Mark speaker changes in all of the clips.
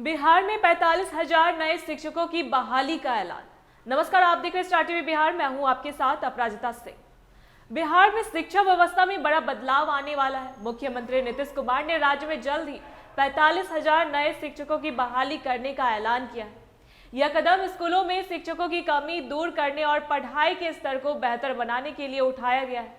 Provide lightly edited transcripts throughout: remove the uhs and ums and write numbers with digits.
Speaker 1: बिहार में 45,000 नए शिक्षकों की बहाली का ऐलान। नमस्कार, आप देख रहे हैं स्टार टीवी बिहार। मैं हूं आपके साथ अपराजिता सिंह। बिहार में शिक्षा व्यवस्था में बड़ा बदलाव आने वाला है। मुख्यमंत्री नीतीश कुमार ने राज्य में जल्द ही 45,000 नए शिक्षकों की बहाली करने का ऐलान किया है। यह कदम स्कूलों में शिक्षकों की कमी दूर करने और पढ़ाई के स्तर को बेहतर बनाने के लिए उठाया गया है।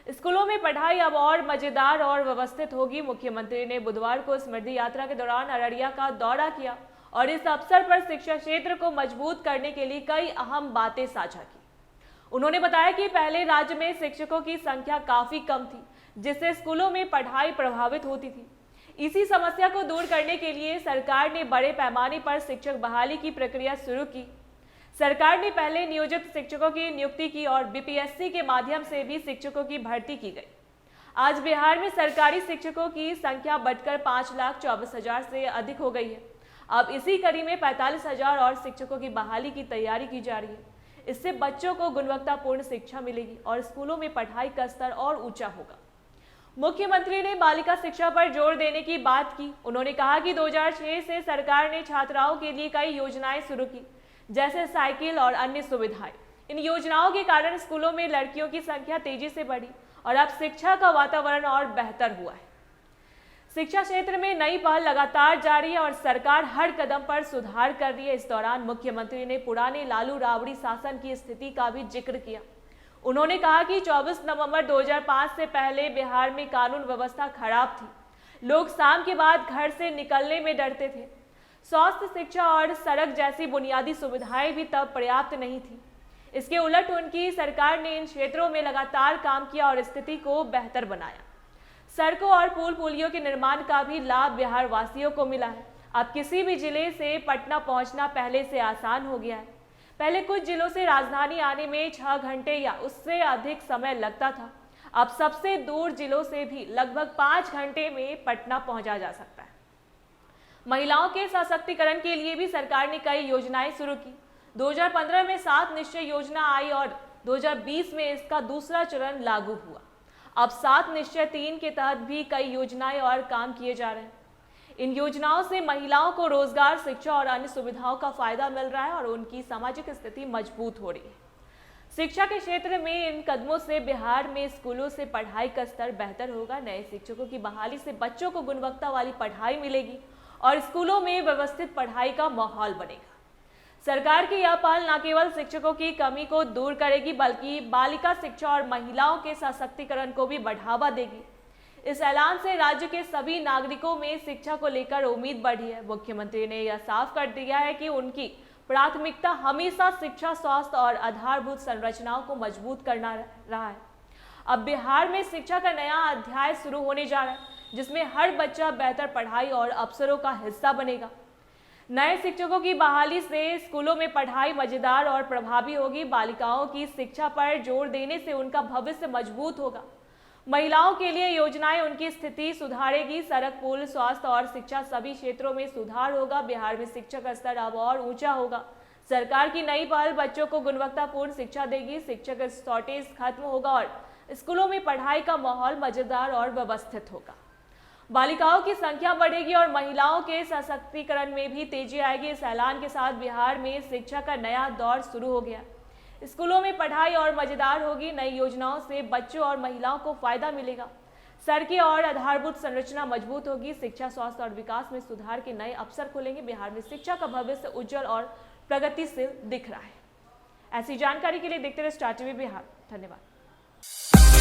Speaker 1: स्कूलों में पढ़ाई अब और मजेदार और व्यवस्थित होगी। मुख्यमंत्री ने बुधवार को स्मृति यात्रा के दौरान अररिया का दौरा किया और इस अवसर पर शिक्षा क्षेत्र को मजबूत करने के लिए कई अहम बातें साझा की। उन्होंने बताया कि पहले राज्य में शिक्षकों की संख्या काफी कम थी, जिससे स्कूलों में पढ़ाई प्रभावित होती थी। इसी समस्या को दूर करने के लिए सरकार ने बड़े पैमाने पर शिक्षक बहाली की प्रक्रिया शुरू की। सरकार ने पहले नियोजित शिक्षकों की नियुक्ति की और बीपीएससी के माध्यम से भी शिक्षकों की भर्ती की गई। आज बिहार में सरकारी शिक्षकों की संख्या बढ़कर 5,24,000 से अधिक हो गई है। अब इसी कड़ी में 45,000 और शिक्षकों की बहाली की तैयारी की जा रही है। इससे बच्चों को गुणवत्तापूर्ण शिक्षा मिलेगी और स्कूलों में पढ़ाई का स्तर और ऊंचा होगा। मुख्यमंत्री ने बालिका शिक्षा पर जोर देने की बात की। उन्होंने कहा कि 2006 से सरकार ने छात्राओं के लिए कई योजनाएं शुरू की, जैसे साइकिल और अन्य सुविधाएं। इन योजनाओं के कारण स्कूलों में लड़कियों की संख्या तेजी से बढ़ी और अब शिक्षा का वातावरण और बेहतर हुआ है। शिक्षा क्षेत्र में नई पहल लगातार जारी है और सरकार हर कदम पर सुधार कर रही है। इस दौरान मुख्यमंत्री ने पुराने लालू राबड़ी शासन की स्थिति का भी जिक्र किया। उन्होंने कहा कि 24 नवंबर 2005 से पहले बिहार में कानून व्यवस्था खराब थी। लोग शाम के बाद घर से निकलने में डरते थे। स्वास्थ्य, शिक्षा और सड़क जैसी बुनियादी सुविधाएं भी तब पर्याप्त नहीं थी। इसके उलट उनकी सरकार ने इन क्षेत्रों में लगातार काम किया और स्थिति को बेहतर बनाया। सड़कों और पुल पुलियों के निर्माण का भी लाभ बिहार वासियों को मिला है। अब किसी भी जिले से पटना पहुंचना पहले से आसान हो गया है। पहले कुछ जिलों से राजधानी आने में 6 घंटे या उससे अधिक समय लगता था। अब सबसे दूर जिलों से भी लगभग 5 घंटे में पटना पहुंचा जा सकता है। महिलाओं के सशक्तिकरण के लिए भी सरकार ने कई योजनाएं शुरू की। 2015 में 7 निश्चय योजना आई और 2020 में इसका दूसरा चरण लागू हुआ। अब 7 निश्चय 3 के तहत भी कई योजनाएं और काम किए जा रहे हैं। इन योजनाओं से महिलाओं को रोजगार, शिक्षा और अन्य सुविधाओं का फायदा मिल रहा है और उनकी सामाजिक स्थिति मजबूत हो रही है। शिक्षा के क्षेत्र में इन कदमों से बिहार में स्कूलों से पढ़ाई का स्तर बेहतर होगा। नए शिक्षकों की बहाली से बच्चों को गुणवत्ता वाली पढ़ाई मिलेगी और स्कूलों में व्यवस्थित पढ़ाई का माहौल बनेगा। सरकार की यह पहल न केवल शिक्षकों की कमी को दूर करेगी, बल्कि बालिका शिक्षा और महिलाओं के सशक्तिकरण को भी बढ़ावा देगी। इस ऐलान से राज्य के सभी नागरिकों में शिक्षा को लेकर उम्मीद बढ़ी है। मुख्यमंत्री ने यह साफ कर दिया है कि उनकी प्राथमिकता हमेशा शिक्षा, स्वास्थ्य और आधारभूत संरचनाओं को मजबूत करना रहा है। अब बिहार में शिक्षा का नया अध्याय शुरू होने जा रहा है, जिसमें हर बच्चा बेहतर पढ़ाई और अवसरों का हिस्सा बनेगा। नए शिक्षकों की बहाली से स्कूलों में पढ़ाई मजेदार और प्रभावी होगी। बालिकाओं की शिक्षा पर जोर देने से उनका भविष्य मजबूत होगा। महिलाओं के लिए योजनाएं उनकी स्थिति सुधारेगी। सड़क, पुल, स्वास्थ्य और शिक्षा सभी क्षेत्रों में सुधार होगा। बिहार में शिक्षा का स्तर अब और ऊंचा होगा। सरकार की नई पहल बच्चों को गुणवत्तापूर्ण शिक्षा देगी। शिक्षक शॉर्टेज खत्म होगा और स्कूलों में पढ़ाई का माहौल मजेदार और व्यवस्थित होगा। बालिकाओं की संख्या बढ़ेगी और महिलाओं के सशक्तिकरण में भी तेजी आएगी। इस ऐलान के साथ बिहार में शिक्षा का नया दौर शुरू हो गया। स्कूलों में पढ़ाई और मजेदार होगी। नई योजनाओं से बच्चों और महिलाओं को फायदा मिलेगा। सड़कें और आधारभूत संरचना मजबूत होगी। शिक्षा, स्वास्थ्य और विकास में सुधार के नए अवसर खुलेंगे। बिहार में शिक्षा का भविष्य उज्जवल और प्रगतिशील दिख रहा है। ऐसी जानकारी के लिए देखते रहे स्टार टीवी बिहार। धन्यवाद।